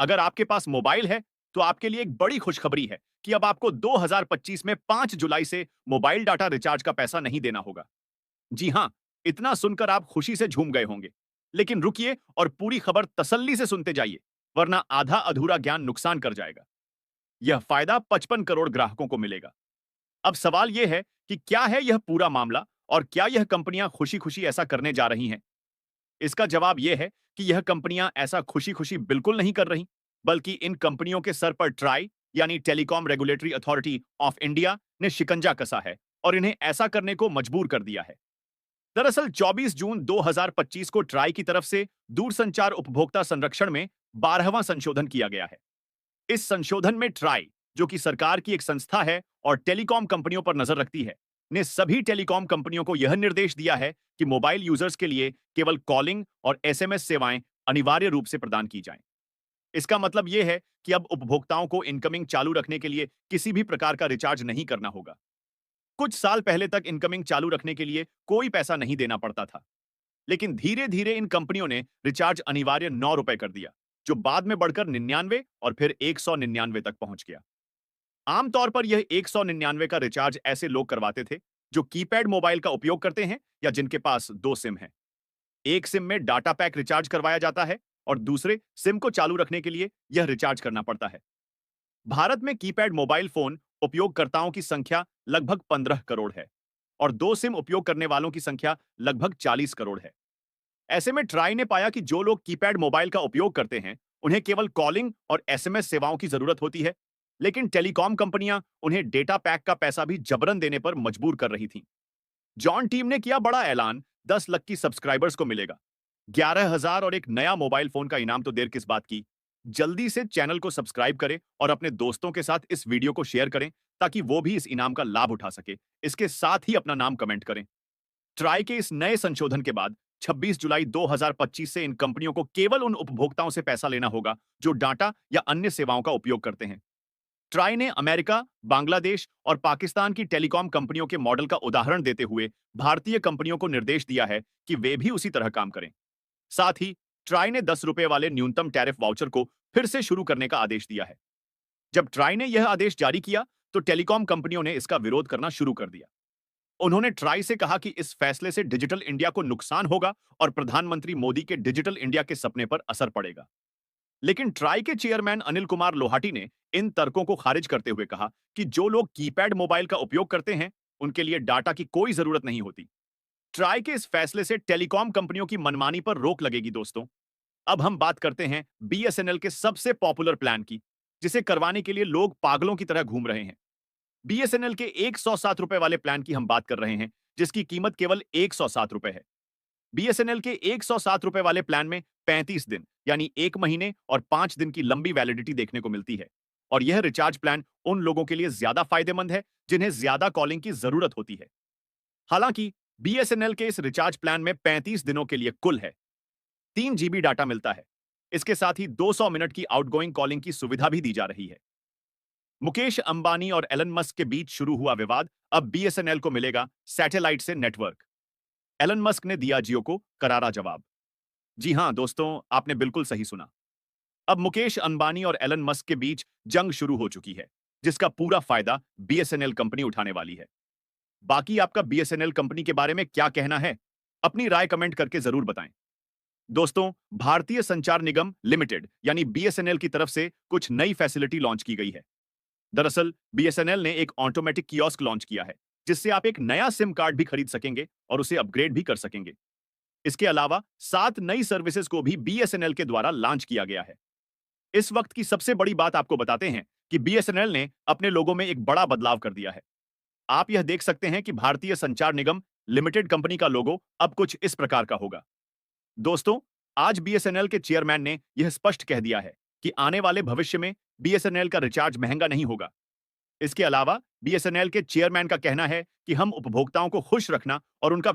अगर आपके पास मोबाइल है, तो आपके लिए एक बड़ी खुशखबरी है कि अब आपको 2025 में 5 जुलाई से मोबाइल डाटा रिचार्ज का पैसा नहीं देना होगा। जी हाँ, इतना सुनकर आप खुशी से झूम गए होंगे। लेकिन रुकिए और पूरी खबर तसल्ली से सुनते जाइए, वरना आधा अधूरा ज्ञान नुकसान कर जाएगा। यह फायदा 55 करोड़ ग्राहकों को मिलेगा। अब सवाल यह है कि क्या है यह पूरा मामला और क्या यह कंपनियां खुशी-खुशी ऐसा करने जा रही हैं? इसका जवाब यह है कि यह कंपनियां ऐसा खुशी-खुशी बिल्कुल नहीं कर रही, बल्कि इन कंपनियों के सर पर ट्राई यानी telecom regulatory authority of India ने शिकंजा कसा है और इन्हें ऐसा करने को मजबूर कर दिया है। दरअसल 24 जून 2025 को ट्राई की तरफ से दूरसंचार उपभोक्ता संरक्षण में 12वां संशोधन किया गया है। इस संशोधन में ट्राई, जो कि सरकार की एक संस्था है और टेलीकॉम कंपनियों पर नजर रखती है, ने सभी टेलीकॉम कंपनियों को यह निर्देश दिया है कि मोबाइल यूजर्स के लिए केवल कॉलिंग और एसएमएस सेवाएं अनिवार्य रूप से प्रदान की जाएं। इसका मतलब यह है कि अब उपभोक्ताओं को इनकमिंग चालू रखने के लिए किसी भी प्रकार का रिचार्ज नहीं करना होगा। कुछ साल पहले तक इनकमिंग चालू रखने के लिए कोई पैसा नहीं देना पड़ता था, लेकिन धीरे धीरे इन कंपनियों ने रिचार्ज अनिवार्य 9 रुपए कर दिया, जो बाद में बढ़कर 99 और फिर 199 तक पहुंच गया। आमतौर पर यह 199 का रिचार्ज ऐसे लोग करवाते थे जो कीपैड मोबाइल का उपयोग करते हैं या जिनके पास दो सिम हैं। एक सिम में डाटा पैक रिचार्ज करवाया जाता है और दूसरे सिम को चालू रखने के लिए यह रिचार्ज करना पड़ता है। भारत में कीपैड मोबाइल फोन उपयोगकर्ताओं की संख्या लगभग 15 करोड़ है और दो सिम उपयोग करने वालों की संख्या लगभग 40 करोड़ है। ऐसे में ट्राई ने पाया कि जो लोग कीपैड मोबाइल का उपयोग करते हैं, उन्हें केवल कॉलिंग और एसएमएस सेवाओं की जरूरत होती है, लेकिन टेलीकॉम कंपनियां उन्हें डेटा पैक का पैसा भी जबरन देने पर मजबूर कर रही थीं। जॉन टीम ने किया बड़ा ऐलान, 10 लाख की सब्सक्राइबर्स को मिलेगा 11,000 और एक नया मोबाइल फोन का इनाम। तो देर किस बात की, जल्दी से चैनल को सब्सक्राइब करें और अपने दोस्तों के साथ इस वीडियो को शेयर करें ताकि वो भी इस इनाम का लाभ उठा सके। इसके साथ ही अपना नाम कमेंट करें। ट्राई के इस नए संशोधन के बाद 26 जुलाई 2025 से इन कंपनियों को केवल उन उपभोक्ताओं से पैसा लेना होगा जो डाटा या अन्य सेवाओं का उपयोग करते हैं। ट्राई ने अमेरिका, बांग्लादेश और पाकिस्तान की टेलीकॉम कंपनियों के मॉडल का उदाहरण देते हुए भारतीय कंपनियों को निर्देश दिया है कि वे भी उसी तरह काम करें। साथ ही ट्राई ने 10 रुपए वाले न्यूनतम टैरिफ वाउचर को फिर से शुरू करने का आदेश दिया है। जब ट्राई ने यह आदेश जारी किया, तो टेलीकॉम कंपनियों ने इसका विरोध करना शुरू कर दिया। उन्होंने ट्राई से कहा कि इस फैसले से डिजिटल इंडिया को नुकसान होगा और प्रधानमंत्री मोदी के डिजिटल इंडिया के सपने पर असर पड़ेगा। लेकिन ट्राई के चेयरमैन अनिल कुमार लोहाटी ने इन तर्कों को खारिज करते हुए कहा कि जो लोग कीपैड मोबाइल का उपयोग करते हैं, उनके लिए डाटा की कोई जरूरत नहीं होती। ट्राई के इस फैसले से टेलीकॉम कंपनियों की मनमानी पर रोक लगेगी दोस्तों। अब हम बात करते हैं बीएसएनएल के सबसे पॉपुलर प्लान की, जिसे करवाने के लिए लोग पागलों की तरह घूम रहे हैं। बीएसएनएल के 107 रुपए वाले प्लान की हम बात कर रहे हैं, जिसकी कीमत केवल 107 रुपए है। बीएसएनएल के 107 रुपए वाले प्लान में 35 दिन यानी 1 महीने और 5 दिन की लंबी वैलिडिटी देखने को मिलती है। और यह रिचार्ज प्लान उन लोगों के लिए ज्यादा फायदेमंद है जिन्हें ज्यादा कॉलिंग की जरूरत होती है। हालांकि बीएसएनएल के इस रिचार्ज प्लान में 35 दिनों के लिए कुल है 3 जीबी डाटा मिलता है। इसके साथ ही 200 मिनट की आउटगोइंग कॉलिंग की सुविधा भी दी जा रही है। मुकेश अंबानी और एलन मस्क के बीच शुरू हुआ विवाद, अब बीएसएनएल को मिलेगा सैटेलाइट से नेटवर्क। एलन मस्क ने दिया जियो को करारा जवाब। जी हां दोस्तों, आपने बिल्कुल सही सुना। अब मुकेश अंबानी और एलन मस्क के बीच जंग शुरू हो चुकी है, जिसका पूरा फायदा बीएसएनएल कंपनी उठाने वाली है। बाकी आपका बीएसएनएल कंपनी के बारे में क्या कहना है? अपनी राय कमेंट करके जरूर बताएं। दोस्तों, भारतीय संचार निगम लिमिटेड यानी बीएसएनएल की तरफ से कुछ नई फैसिलिटी लॉन्च की गई है। दरअसल बीएसएनएल ने एक ऑटोमेटिक कियोस्क लॉन्च किया है, जिससे आप एक नया सिम कार्ड भी खरीद सकेंगे और उसे अपग्रेड भी कर सकेंगे। इसके अलावा 7 नई सर्विसेज को भी बीएसएनएल के द्वारा लॉन्च किया गया है। इस वक्त की सबसे बड़ी बात आपको बताते हैं कि बीएसएनएल ने अपने लोगो में एक बड़ा बदलाव कर दिया है। आप यह देख सकते हैं कि भारतीय संचार निगम लिमिटेड कंपनी का लोगो अब कुछ इस प्रकार का होगा। दोस्तों, आज बीएसएनएल के चेयरमैन ने यह स्पष्ट कह दिया है कि आने वाले भविष्य में बीएसएनएल का रिचार्ज महंगा नहीं होगा। इसके अलावा बीएसएनएल के चेयरमैन का कहना है कि हम उपभोक्ताओं को खुश रखना और उनका